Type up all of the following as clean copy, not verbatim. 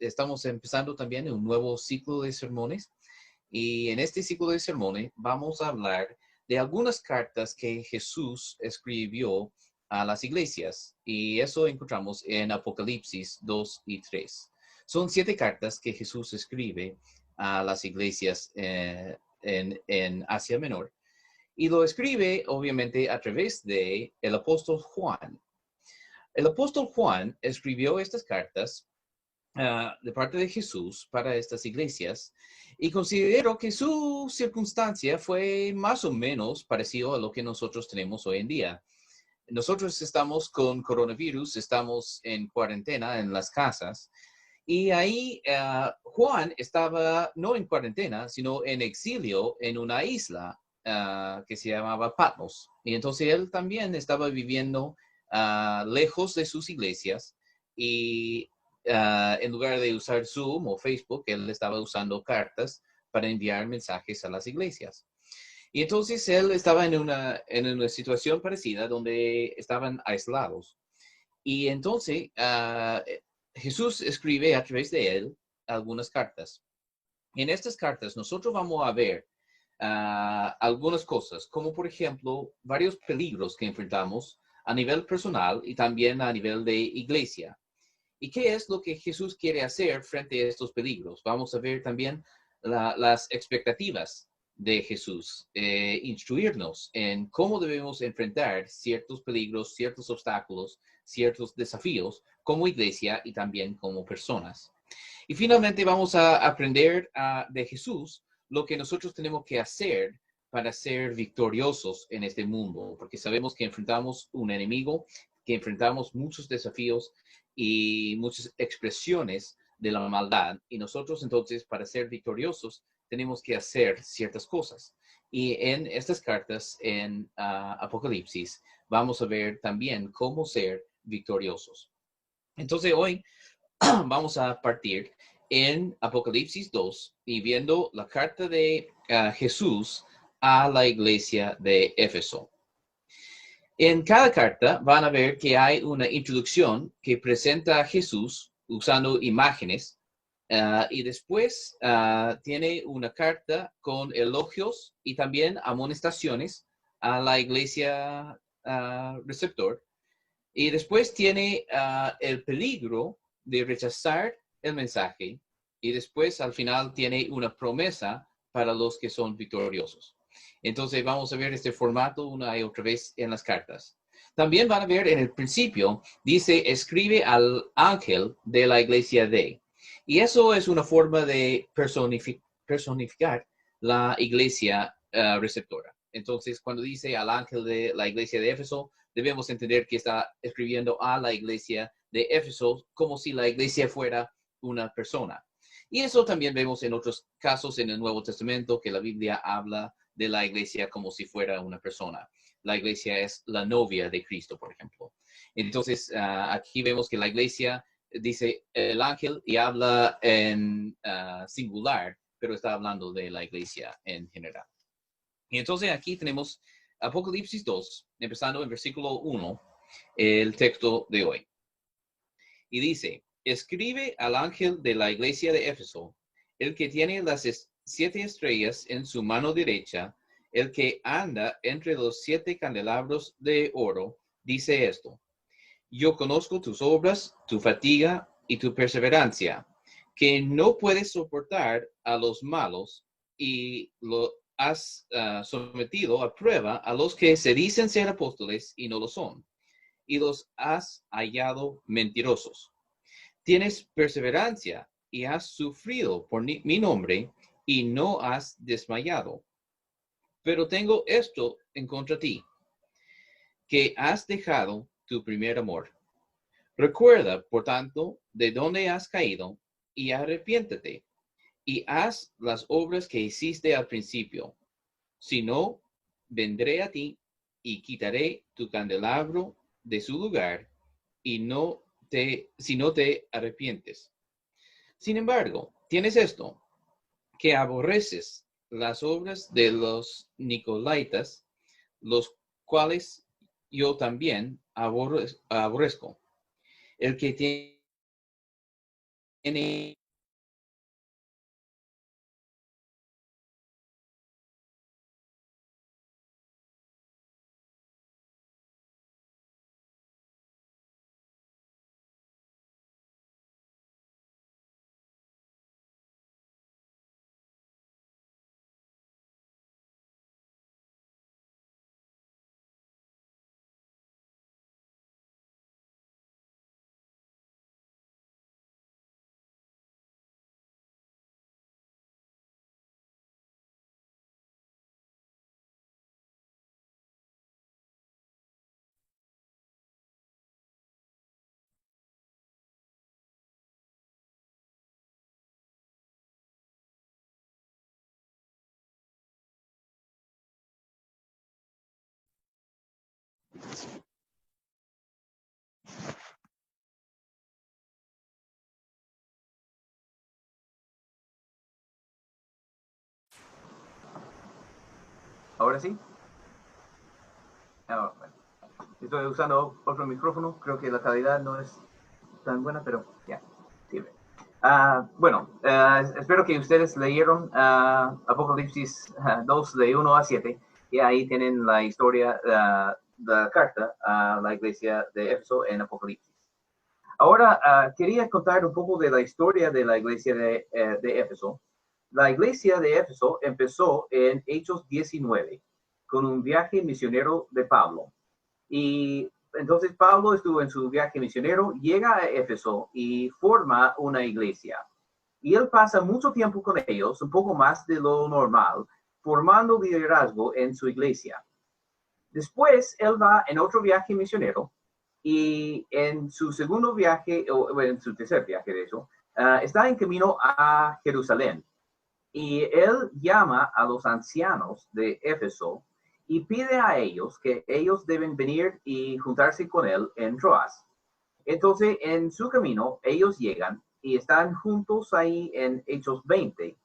estamos empezando también un nuevo ciclo de sermones. Y en este ciclo de sermones vamos a hablar de algunas cartas que Jesús escribió a las iglesias. Y eso encontramos en Apocalipsis 2 y 3. Son 7 cartas que Jesús escribe a las iglesias en Asia Menor. Y lo escribe, obviamente, a través de el apóstol Juan. El apóstol Juan escribió estas cartas de parte de Jesús para estas iglesias y consideró que su circunstancia fue más o menos parecido a lo que nosotros tenemos hoy en día. Nosotros estamos con coronavirus, estamos en cuarentena en las casas y ahí Juan estaba no en cuarentena, sino en exilio en una isla que se llamaba Patmos. Y entonces él también estaba viviendo lejos de sus iglesias y en lugar de usar Zoom o Facebook, él estaba usando cartas para enviar mensajes a las iglesias. Y entonces él estaba en una situación parecida donde estaban aislados. Y entonces Jesús escribe a través de él algunas cartas. En estas cartas nosotros vamos a ver algunas cosas, como por ejemplo varios peligros que enfrentamos a nivel personal y también a nivel de iglesia. ¿Y qué es lo que Jesús quiere hacer frente a estos peligros? Vamos a ver también las expectativas de Jesús, instruirnos en cómo debemos enfrentar ciertos peligros, ciertos obstáculos, ciertos desafíos como iglesia y también como personas. Y finalmente vamos a aprender de Jesús lo que nosotros tenemos que hacer para ser victoriosos en este mundo, porque sabemos que enfrentamos un enemigo, que enfrentamos muchos desafíos y muchas expresiones de la maldad. Y nosotros entonces, para ser victoriosos, tenemos que hacer ciertas cosas. Y en estas cartas, en Apocalipsis, vamos a ver también cómo ser victoriosos. Entonces hoy vamos a partir en Apocalipsis 2 y viendo la carta de Jesús a la iglesia de Éfeso. En cada carta van a ver que hay una introducción que presenta a Jesús usando imágenes y después tiene una carta con elogios y también amonestaciones a la iglesia receptor. Y después tiene el peligro de rechazar el mensaje y después al final tiene una promesa para los que son victoriosos. Entonces vamos a ver este formato una y otra vez en las cartas. También van a ver en el principio, dice, escribe al ángel de la iglesia de. Y eso es una forma de personificar la iglesia receptora. Entonces, cuando dice al ángel de la iglesia de Éfeso, debemos entender que está escribiendo a la iglesia de Éfeso como si la iglesia fuera una persona. Y eso también vemos en otros casos en el Nuevo Testamento, que la Biblia habla de la iglesia como si fuera una persona. La iglesia es la novia de Cristo, por ejemplo. Entonces, aquí vemos que la iglesia dice el ángel y habla en singular, pero está hablando de la iglesia en general. Y entonces aquí tenemos Apocalipsis 2, empezando en versículo 1, el texto de hoy. Y dice, escribe al ángel de la iglesia de Éfeso, el que tiene las 7 estrellas en su mano derecha, el que anda entre los 7 candelabros de oro, dice esto. Yo conozco tus obras, tu fatiga y tu perseverancia, que no puedes soportar a los malos y lo has sometido a prueba a los que se dicen ser apóstoles y no lo son, y los has hallado mentirosos. Tienes perseverancia y has sufrido por mi nombre y no has desmayado. Pero tengo esto en contra de ti, que has dejado tu primer amor. Recuerda, por tanto, de dónde has caído y arrepiéntete y haz las obras que hiciste al principio. Si no, vendré a ti y quitaré tu candelabro de su lugar y si no te arrepientes. Sin embargo, tienes esto, que aborreces las obras de los Nicolaitas, los cuales yo también aborrezco. El que tiene tiene ¿Ahora sí? Ah, bueno. Estoy usando otro micrófono. Creo que la calidad no es tan buena, pero ya, sirve. Bueno, espero que ustedes leyeron Apocalipsis 2 de 1 a 7 y ahí tienen la historia, la carta a la iglesia de Éfeso en Apocalipsis. Ahora, quería contar un poco de la historia de la iglesia de Éfeso. La iglesia de Éfeso empezó en Hechos 19 con un viaje misionero de Pablo. Y entonces Pablo estuvo en su viaje misionero, llega a Éfeso y forma una iglesia. Y él pasa mucho tiempo con ellos, un poco más de lo normal, formando liderazgo en su iglesia. Después, él va en otro viaje misionero y en su segundo viaje, o en su tercer viaje de hecho, está en camino a Jerusalén. Y él llama a los ancianos de Éfeso y pide a ellos que ellos deben venir y juntarse con él en Troas. Entonces, en su camino, ellos llegan y están juntos ahí en Hechos 20.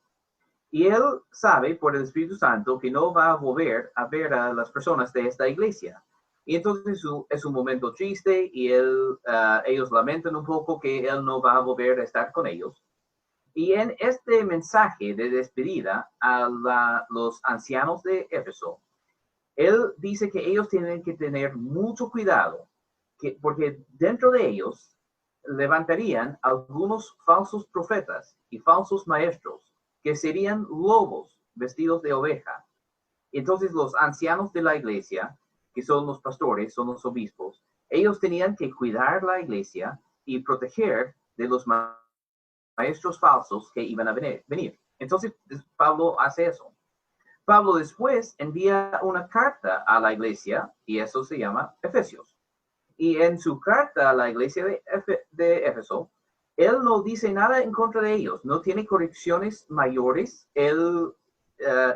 Y él sabe por el Espíritu Santo que no va a volver a ver a las personas de esta iglesia. Y entonces es un momento triste y ellos lamentan un poco que él no va a volver a estar con ellos. Y en este mensaje de despedida a los ancianos de Éfeso, él dice que ellos tienen que tener mucho cuidado, porque dentro de ellos levantarían algunos falsos profetas y falsos maestros, que serían lobos vestidos de oveja. Entonces los ancianos de la iglesia, que son los pastores, son los obispos, ellos tenían que cuidar la iglesia y proteger de los maestros falsos que iban a venir. Entonces Pablo hace eso. Pablo después envía una carta a la iglesia y eso se llama Efesios. Y en su carta a la iglesia de Éfeso, él no dice nada en contra de ellos, no tiene correcciones mayores, él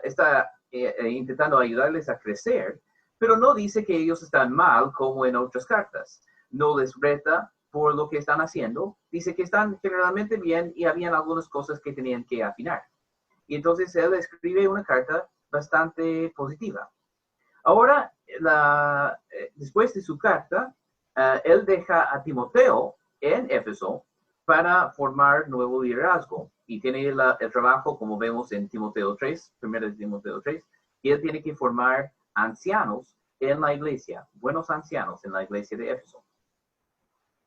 está intentando ayudarles a crecer, pero no dice que ellos están mal como en otras cartas. No les reta por lo que están haciendo, dice que están generalmente bien y habían algunas cosas que tenían que afinar. Y entonces él escribe una carta bastante positiva. Ahora, después de su carta, él deja a Timoteo en Éfeso para formar nuevo liderazgo. Y tiene el trabajo, como vemos en Timoteo 3, 1 Timoteo 3, y él tiene que formar ancianos en la iglesia, buenos ancianos en la iglesia de Éfeso.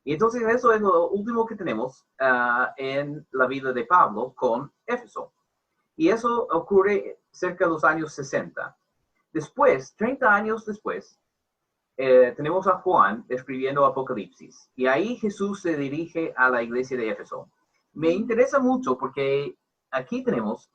Y entonces eso es lo último que tenemos en la vida de Pablo con Éfeso. Y eso ocurre cerca de los años 60. Después, 30 años después, tenemos a Juan escribiendo Apocalipsis. Y ahí Jesús se dirige a la iglesia de Éfeso. Me interesa mucho porque aquí tenemos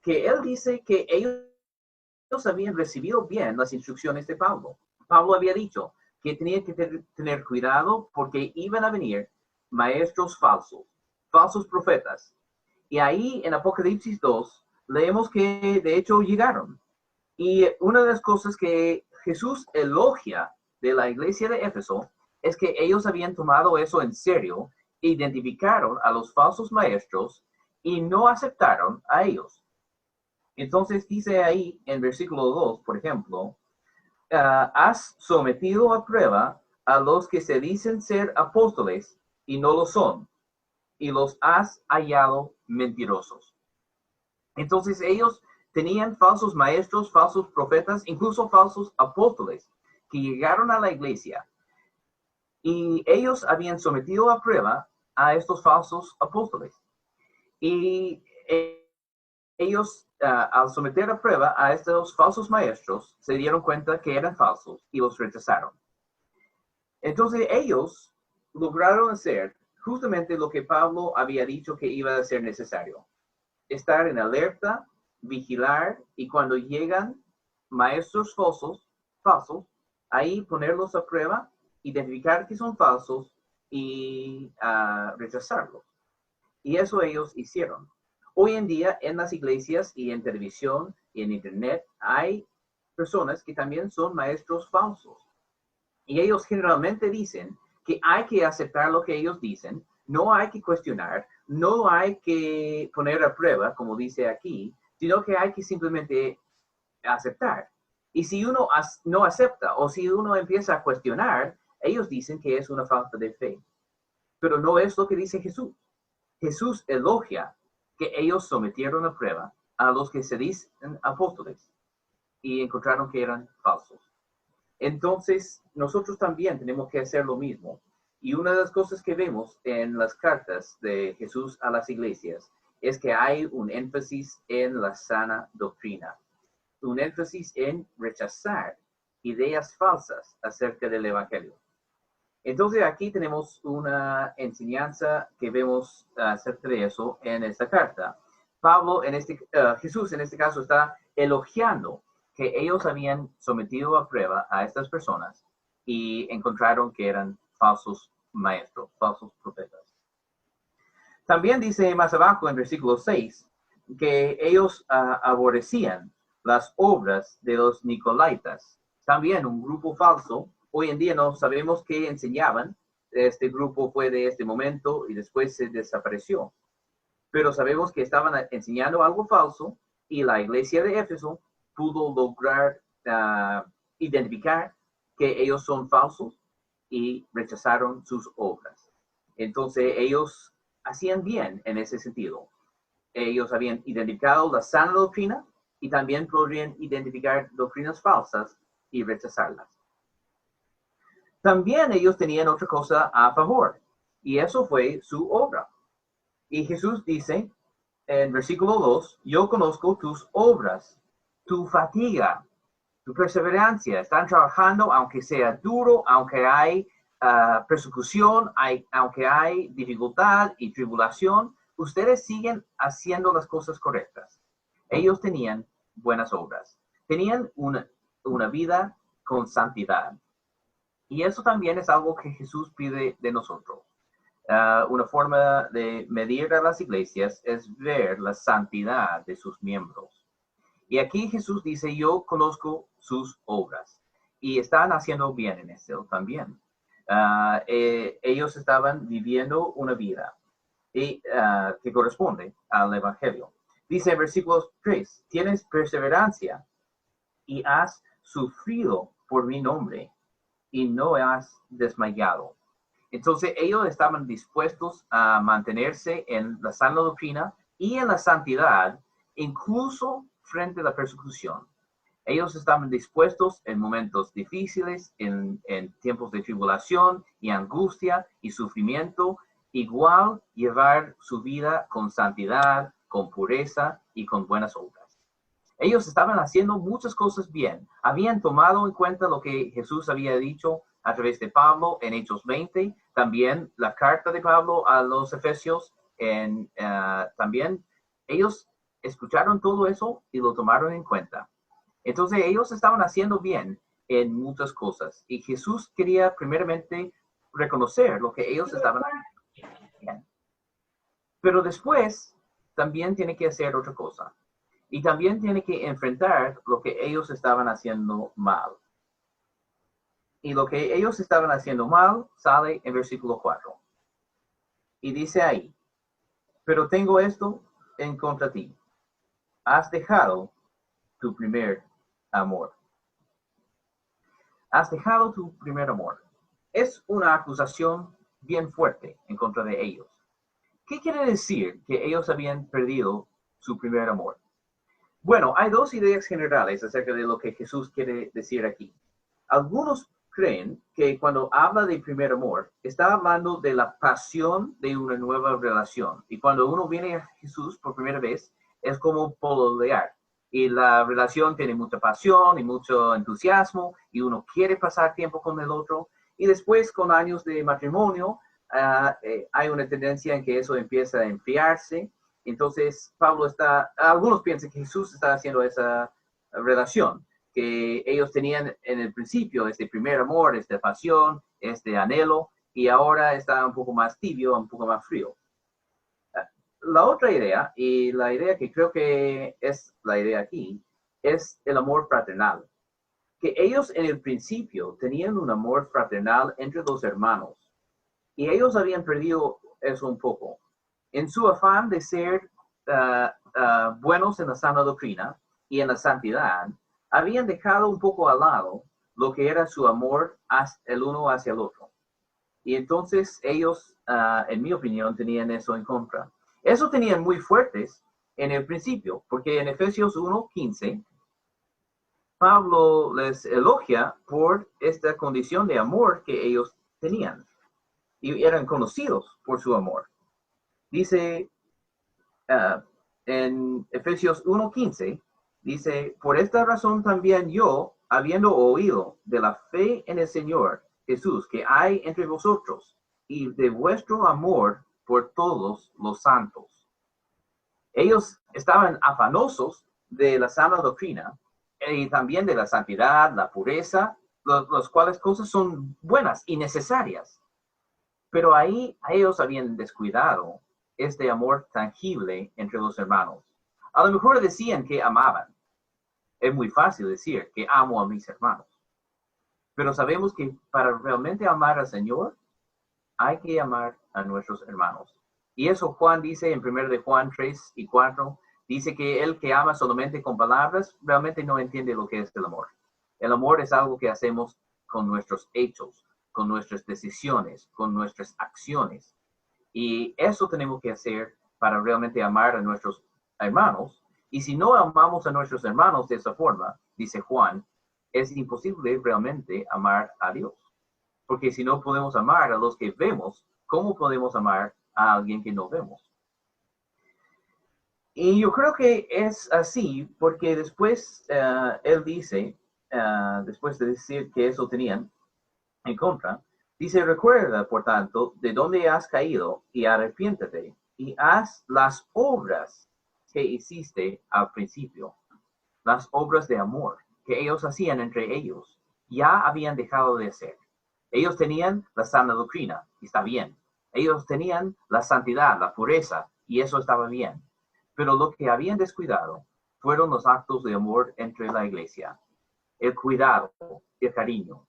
que él dice que ellos habían recibido bien las instrucciones de Pablo. Pablo había dicho que tenía que tener cuidado porque iban a venir maestros falsos, falsos profetas. Y ahí en Apocalipsis 2 leemos que de hecho llegaron. Y una de las cosas que Jesús elogia de la iglesia de Éfeso es que ellos habían tomado eso en serio, identificaron a los falsos maestros y no aceptaron a ellos. Entonces dice ahí en versículo 2, por ejemplo, has sometido a prueba a los que se dicen ser apóstoles y no lo son, y los has hallado mentirosos. Entonces ellos tenían falsos maestros, falsos profetas, incluso falsos apóstoles que llegaron a la iglesia. Y ellos habían sometido a prueba a estos falsos apóstoles. Y ellos, al someter a prueba a estos falsos maestros, se dieron cuenta que eran falsos y los rechazaron. Entonces ellos lograron hacer justamente lo que Pablo había dicho que iba a ser necesario. Estar en alerta, vigilar, y cuando llegan maestros falsos, ahí ponerlos a prueba, identificar que son falsos y rechazarlos. Y eso ellos hicieron. Hoy en día en las iglesias y en televisión y en internet hay personas que también son maestros falsos. Y ellos generalmente dicen que hay que aceptar lo que ellos dicen, no hay que cuestionar, no hay que poner a prueba, como dice aquí, sino que hay que simplemente aceptar. Y si uno no acepta o si uno empieza a cuestionar, ellos dicen que es una falta de fe. Pero no es lo que dice Jesús. Jesús elogia que ellos sometieron a prueba a los que se dicen apóstoles y encontraron que eran falsos. Entonces, nosotros también tenemos que hacer lo mismo. Y una de las cosas que vemos en las cartas de Jesús a las iglesias es que hay un énfasis en la sana doctrina, un énfasis en rechazar ideas falsas acerca del evangelio. Entonces, aquí tenemos una enseñanza que vemos acerca de eso en esta carta. Jesús en este caso está elogiando que ellos habían sometido a prueba a estas personas y encontraron que eran falsos maestros, falsos profetas. También dice más abajo en versículo 6 que ellos aborrecían las obras de los nicolaitas, también un grupo falso. Hoy en día no sabemos qué enseñaban. Este grupo fue de este momento y después se desapareció. Pero sabemos que estaban enseñando algo falso y la iglesia de Éfeso pudo lograr identificar que ellos son falsos y rechazaron sus obras. Entonces ellos hacían bien en ese sentido. Ellos habían identificado la sana doctrina y también podrían identificar doctrinas falsas y rechazarlas. También ellos tenían otra cosa a favor, y eso fue su obra. Y Jesús dice en versículo 2, yo conozco tus obras, tu fatiga, tu perseverancia. Están trabajando aunque sea duro, aunque hay persecución, aunque hay dificultad y tribulación. Ustedes siguen haciendo las cosas correctas. Ellos tenían buenas obras. Tenían una vida con santidad. Y eso también es algo que Jesús pide de nosotros. Una forma de medir a las iglesias es ver la santidad de sus miembros. Y aquí Jesús dice, yo conozco sus obras. Y están haciendo bien en eso también. Ellos estaban viviendo una vida que corresponde al Evangelio. Dice en versículo 3, tienes perseverancia y has sufrido por mi nombre y no has desmayado. Entonces ellos estaban dispuestos a mantenerse en la sana doctrina y en la santidad, incluso frente a la persecución. Ellos estaban dispuestos en momentos difíciles, en tiempos de tribulación y angustia y sufrimiento, igual llevar su vida con santidad, con pureza y con buenas obras. Ellos estaban haciendo muchas cosas bien. Habían tomado en cuenta lo que Jesús había dicho a través de Pablo en Hechos 20, también la carta de Pablo a los Efesios, también ellos escucharon todo eso y lo tomaron en cuenta. Entonces ellos estaban haciendo bien en muchas cosas y Jesús quería primeramente reconocer lo que ellos estaban haciendo bien. Pero después también tiene que hacer otra cosa. Y también tiene que enfrentar lo que ellos estaban haciendo mal. Y lo que ellos estaban haciendo mal sale en versículo 4. Y dice ahí, pero tengo esto en contra ti. Has dejado tu primer amor. Has dejado tu primer amor. Es una acusación bien fuerte en contra de ellos. ¿Qué quiere decir que ellos habían perdido su primer amor? Bueno, hay dos ideas generales acerca de lo que Jesús quiere decir aquí. Algunos creen que cuando habla de primer amor, está hablando de la pasión de una nueva relación. Y cuando uno viene a Jesús por primera vez, es como pololear. Y la relación tiene mucha pasión y mucho entusiasmo, y uno quiere pasar tiempo con el otro. Y después, con años de matrimonio, hay una tendencia en que eso empieza a enfriarse. Entonces, algunos piensan que Jesús está haciendo esa relación que ellos tenían en el principio, este primer amor, esta pasión, este anhelo, y ahora está un poco más tibio, un poco más frío. La otra idea, y la idea que creo que es la idea aquí, es el amor fraternal. Que ellos en el principio tenían un amor fraternal entre los hermanos, y ellos habían perdido eso un poco. En su afán de ser buenos en la sana doctrina y en la santidad, habían dejado un poco al lado lo que era su amor el uno hacia el otro. Y entonces ellos, en mi opinión, tenían eso en contra. Eso tenían muy fuertes en el principio, porque en Efesios 1:15, Pablo les elogia por esta condición de amor que ellos tenían. Y eran conocidos por su amor. Dice en Efesios 1:15, dice, por esta razón también yo, habiendo oído de la fe en el Señor Jesús que hay entre vosotros y de vuestro amor por todos los santos. Ellos estaban afanosos de la sana doctrina y también de la santidad, la pureza, las cuales cosas son buenas y necesarias. Pero ahí ellos habían descuidado este amor tangible entre los hermanos. A lo mejor decían que amaban. Es muy fácil decir que amo a mis hermanos. Pero sabemos que para realmente amar al Señor, hay que amar a nuestros hermanos. Y eso Juan dice en 1 de Juan 3:4, dice que el que ama solamente con palabras, realmente no entiende lo que es el amor. El amor es algo que hacemos con nuestros hechos, con nuestras decisiones, con nuestras acciones. Y eso tenemos que hacer para realmente amar a nuestros hermanos. Y si no amamos a nuestros hermanos de esa forma, dice Juan, es imposible realmente amar a Dios. Porque si no podemos amar a los que vemos, ¿cómo podemos amar a alguien que no vemos? Y yo creo que es así porque después él dice, después de decir que eso tenían en contra, dice, recuerda, por tanto, de dónde has caído y arrepiéntete y haz las obras que hiciste al principio, las obras de amor que ellos hacían entre ellos, ya habían dejado de hacer. Ellos tenían la sana doctrina, y está bien. Ellos tenían la santidad, la pureza, y eso estaba bien. Pero lo que habían descuidado fueron los actos de amor entre la iglesia, el cuidado, el cariño,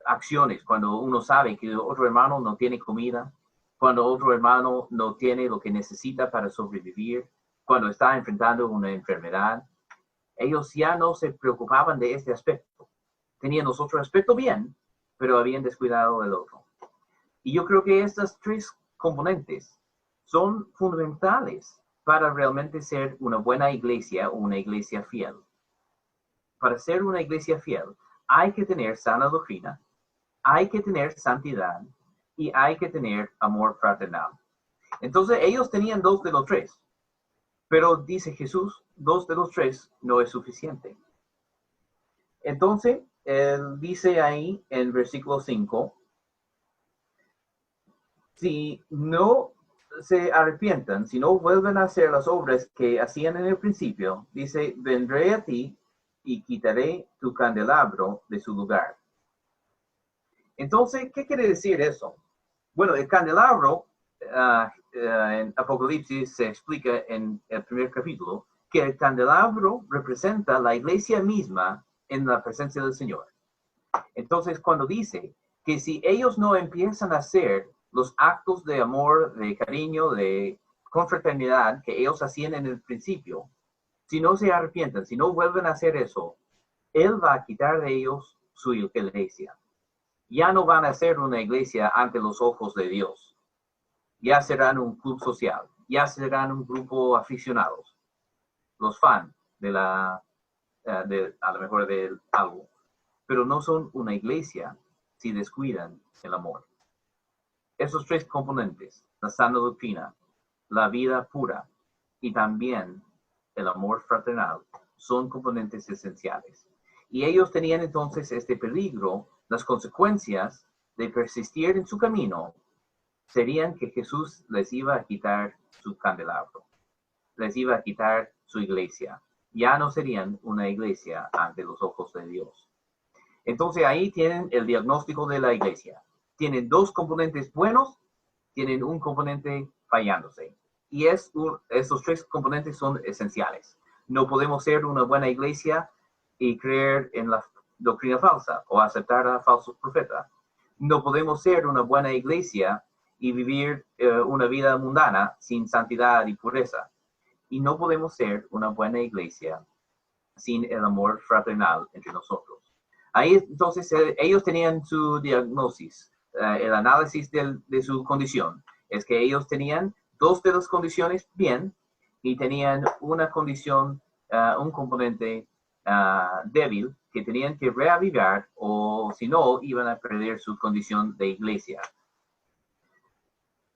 acciones, cuando uno sabe que otro hermano no tiene comida, cuando otro hermano no tiene lo que necesita para sobrevivir, cuando está enfrentando una enfermedad. Ellos ya no se preocupaban de este aspecto. Tenían los otros aspectos bien, pero habían descuidado el otro. Y yo creo que estas tres componentes son fundamentales para realmente ser una buena iglesia o una iglesia fiel. Para ser una iglesia fiel, hay que tener sana doctrina, hay que tener santidad y hay que tener amor fraternal. Entonces ellos tenían 2 de los 3, pero dice Jesús, 2 de los 3 no es suficiente. Entonces, él dice ahí en versículo 5, si no se arrepientan, si no vuelven a hacer las obras que hacían en el principio, dice, vendré a ti y quitaré tu candelabro de su lugar. Entonces, ¿qué quiere decir eso? Bueno, el candelabro, en Apocalipsis se explica en el primer capítulo, que el candelabro representa la iglesia misma en la presencia del Señor. Entonces, cuando dice que si ellos no empiezan a hacer los actos de amor, de cariño, de confraternidad que ellos hacían en el principio, si no se arrepientan, si no vuelven a hacer eso, Él va a quitar de ellos su iglesia. Ya no van a ser una iglesia ante los ojos de Dios. ya serán un club social, ya serán un grupo aficionados, los fans a lo mejor de algo, pero no son una iglesia si descuidan el amor. Esos tres componentes, la sana doctrina, la vida pura y también el amor fraternal, son componentes esenciales. Y ellos tenían entonces este peligro, las consecuencias de persistir en su camino serían que Jesús les iba a quitar su candelabro, les iba a quitar su iglesia. Ya no serían una iglesia ante los ojos de Dios. Entonces ahí tienen el diagnóstico de la iglesia. Tienen dos componentes buenos, tienen un componente fallándose. Y estos tres componentes son esenciales. No podemos ser una buena iglesia y creer en la doctrina falsa o aceptar a falsos profetas. No podemos ser una buena iglesia y vivir una vida mundana sin santidad y pureza. Y no podemos ser una buena iglesia sin el amor fraternal entre nosotros. Ahí entonces ellos tenían su diagnosis, el análisis de su condición. Es que ellos tenían dos de las condiciones bien y tenían una condición, un componente débil que tenían que reavivar o si no iban a perder su condición de iglesia.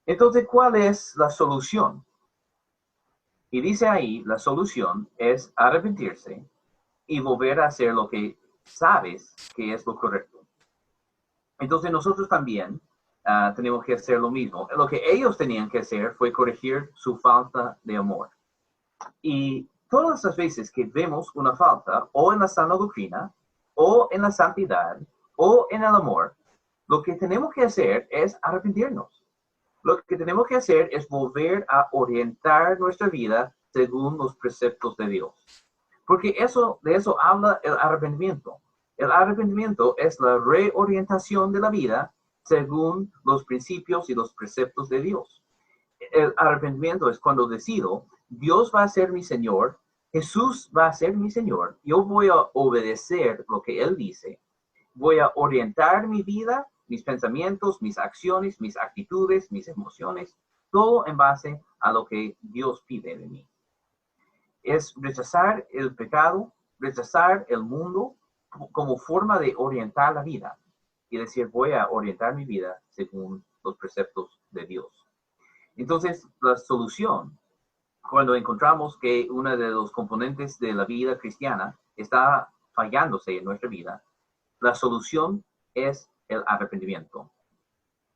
Entonces, ¿cuál es la solución? Y dice ahí, la solución es arrepentirse y volver a hacer lo que sabes que es lo correcto. Entonces nosotros también tenemos que hacer lo mismo. Lo que ellos tenían que hacer fue corregir su falta de amor. Y todas las veces que vemos una falta, o en la sana doctrina, o en la santidad, o en el amor, lo que tenemos que hacer es arrepentirnos. Lo que tenemos que hacer es volver a orientar nuestra vida según los preceptos de Dios. Porque de eso habla el arrepentimiento. El arrepentimiento es la reorientación de la vida según los principios y los preceptos de Dios. El arrepentimiento es cuando decido, Dios va a ser mi Señor, Jesús va a ser mi Señor, yo voy a obedecer lo que Él dice, voy a orientar mi vida, mis pensamientos, mis acciones, mis actitudes, mis emociones, todo en base a lo que Dios pide de mí. Es rechazar el pecado, rechazar el mundo como forma de orientar la vida y decir, voy a orientar mi vida según los preceptos de Dios. Entonces, la solución, cuando encontramos que uno de los componentes de la vida cristiana está fallándose en nuestra vida, la solución es el arrepentimiento.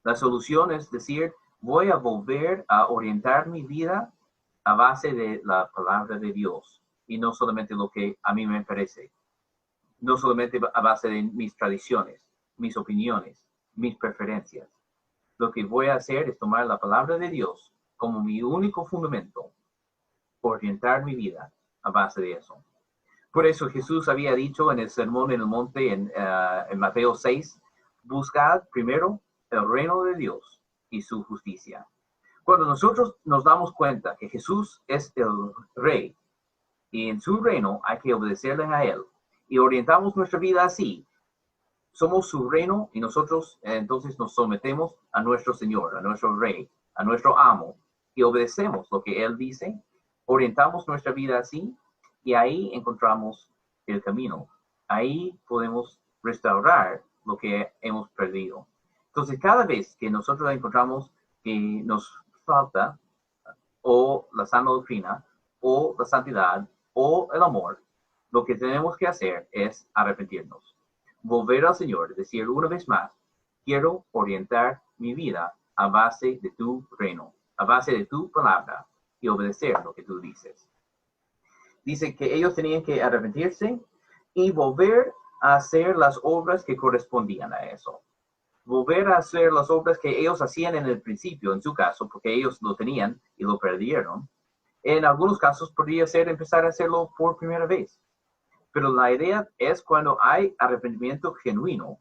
La solución es decir, voy a volver a orientar mi vida a base de la palabra de Dios y no solamente lo que a mí me parece, no solamente a base de mis tradiciones, mis opiniones, mis preferencias. Lo que voy a hacer es tomar la palabra de Dios como mi único fundamento, orientar mi vida a base de eso. Por eso Jesús había dicho en el Sermón en el Monte en Mateo 6, buscad primero el reino de Dios y su justicia. Cuando nosotros nos damos cuenta que Jesús es el Rey y en su reino hay que obedecerle a Él y orientamos nuestra vida así, somos su reino y nosotros entonces nos sometemos a nuestro Señor, a nuestro Rey, a nuestro amo y obedecemos lo que Él dice, orientamos nuestra vida así y ahí encontramos el camino. Ahí podemos restaurar lo que hemos perdido. Entonces, cada vez que nosotros encontramos que nos falta o la sana doctrina, o la santidad, o el amor, lo que tenemos que hacer es arrepentirnos. Volver al Señor, decir una vez más, quiero orientar mi vida a base de tu reino, a base de tu palabra, y obedecer lo que tú dices. Dice que ellos tenían que arrepentirse y volver a hacer las obras que correspondían a eso. Volver a hacer las obras que ellos hacían en el principio, en su caso, porque ellos lo tenían y lo perdieron. En algunos casos podría ser empezar a hacerlo por primera vez. Pero la idea es cuando hay arrepentimiento genuino,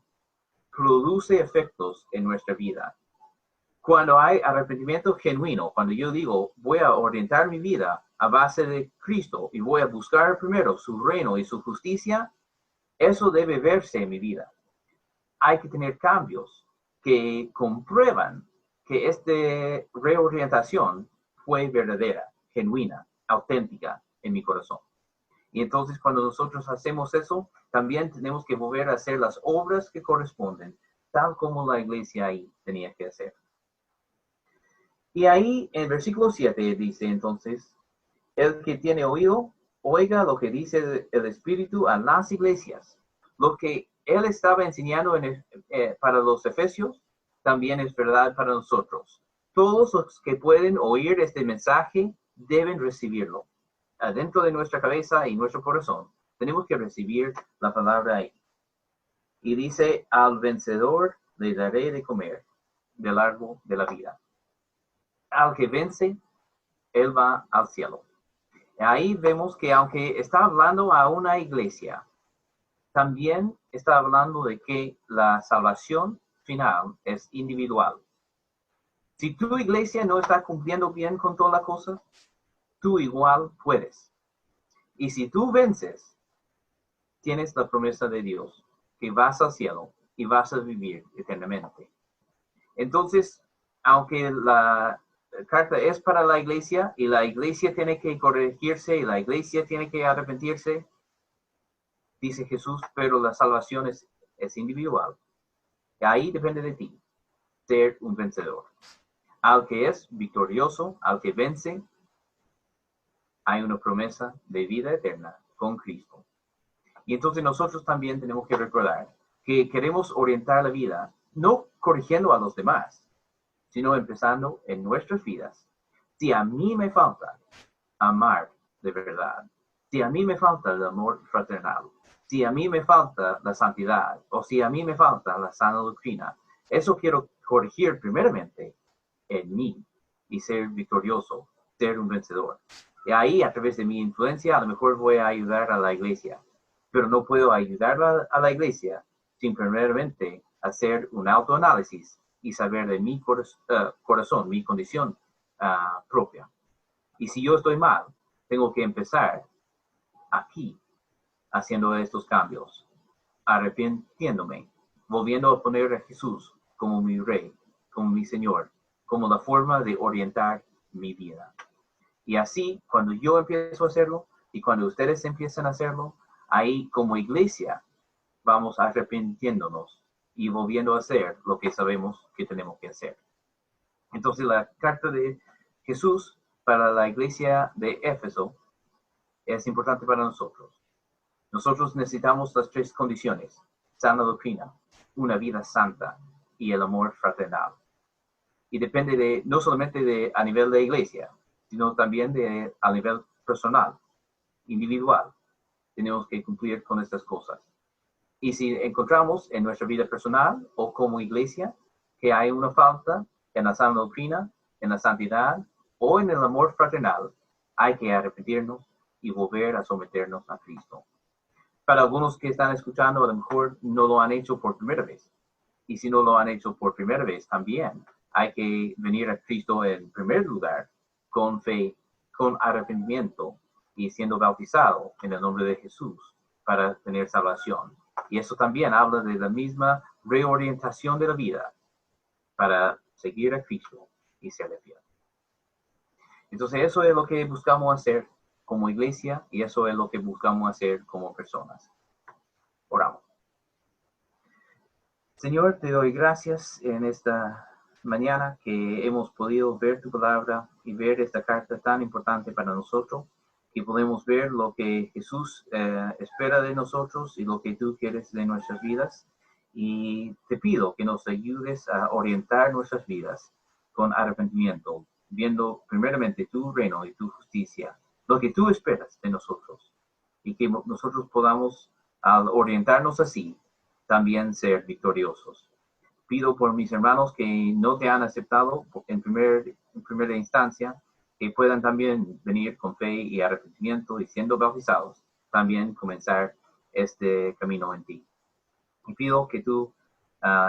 produce efectos en nuestra vida. Cuando hay arrepentimiento genuino, cuando yo digo, voy a orientar mi vida a base de Cristo y voy a buscar primero su reino y su justicia, eso debe verse en mi vida. Hay que tener cambios que comprueban que esta reorientación fue verdadera, genuina, auténtica en mi corazón. Y entonces cuando nosotros hacemos eso, también tenemos que volver a hacer las obras que corresponden, tal como la iglesia ahí tenía que hacer. Y ahí en versículo 7 dice entonces, el que tiene oído, oiga lo que dice el Espíritu a las iglesias. Lo que él estaba enseñando para los efesios, también es verdad para nosotros. Todos los que pueden oír este mensaje deben recibirlo. Adentro de nuestra cabeza y nuestro corazón, tenemos que recibir la palabra ahí. Y dice, al vencedor le daré de comer del árbol de la vida. Al que vence, él va al cielo. Ahí vemos que aunque está hablando a una iglesia, también está hablando de que la salvación final es individual. Si tu iglesia no está cumpliendo bien con toda la cosa, tú igual puedes. Y si tú vences, tienes la promesa de Dios, que vas al cielo y vas a vivir eternamente. Entonces, aunque la carta es para la iglesia y la iglesia tiene que corregirse y la iglesia tiene que arrepentirse, dice Jesús, pero la salvación es individual. Y ahí depende de ti ser un vencedor. Al que es victorioso, al que vence, hay una promesa de vida eterna con Cristo. Y entonces nosotros también tenemos que recordar que queremos orientar la vida, no corrigiendo a los demás, sino empezando en nuestras vidas. Si a mí me falta amar de verdad, si a mí me falta el amor fraternal, si a mí me falta la santidad, o si a mí me falta la sana doctrina, eso quiero corregir primeramente en mí y ser victorioso, ser un vencedor. Y ahí, a través de mi influencia, a lo mejor voy a ayudar a la iglesia, pero no puedo ayudar a la iglesia sin primeramente hacer un autoanálisis y saber de mi corazón, mi condición propia. Y si yo estoy mal, tengo que empezar aquí, haciendo estos cambios, arrepintiéndome, volviendo a poner a Jesús como mi Rey, como mi Señor, como la forma de orientar mi vida. Y así, cuando yo empiezo a hacerlo y cuando ustedes empiezan a hacerlo, ahí como iglesia vamos arrepintiéndonos y volviendo a hacer lo que sabemos que tenemos que hacer. Entonces la carta de Jesús para la iglesia de Éfeso es importante para nosotros. Nosotros necesitamos las tres condiciones: sana doctrina, una vida santa y el amor fraternal. Y depende no solamente a nivel de iglesia, sino también a nivel personal, individual. Tenemos que cumplir con estas cosas. Y si encontramos en nuestra vida personal o como iglesia que hay una falta en la sana doctrina, en la santidad o en el amor fraternal, hay que arrepentirnos y volver a someternos a Cristo. Para algunos que están escuchando, a lo mejor no lo han hecho por primera vez. Y si no lo han hecho por primera vez, también hay que venir a Cristo en primer lugar con fe, con arrepentimiento y siendo bautizado en el nombre de Jesús para tener salvación. Y eso también habla de la misma reorientación de la vida para seguir a Cristo y serle fiel. Entonces eso es lo que buscamos hacer como iglesia y eso es lo que buscamos hacer como personas. Oramos. Señor, te doy gracias en esta mañana que hemos podido ver tu palabra y ver esta carta tan importante para nosotros, y podemos ver lo que Jesús espera de nosotros y lo que tú quieres de nuestras vidas. Y te pido que nos ayudes a orientar nuestras vidas con arrepentimiento, viendo primeramente tu reino y tu justicia, lo que tú esperas de nosotros, y que nosotros podamos, al orientarnos así, también ser victoriosos. Pido por mis hermanos que no te han aceptado en primera instancia, que puedan también venir con fe y arrepentimiento y siendo bautizados, también comenzar este camino en ti. Y pido que tú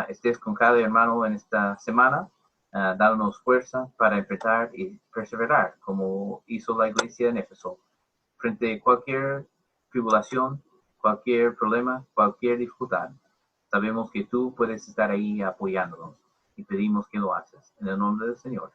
estés con cada hermano en esta semana, dándonos fuerza para enfrentar y perseverar, como hizo la iglesia en Éfeso, frente a cualquier tribulación, cualquier problema, cualquier dificultad. Sabemos que tú puedes estar ahí apoyándonos. y pedimos que lo haces. En el nombre del Señor.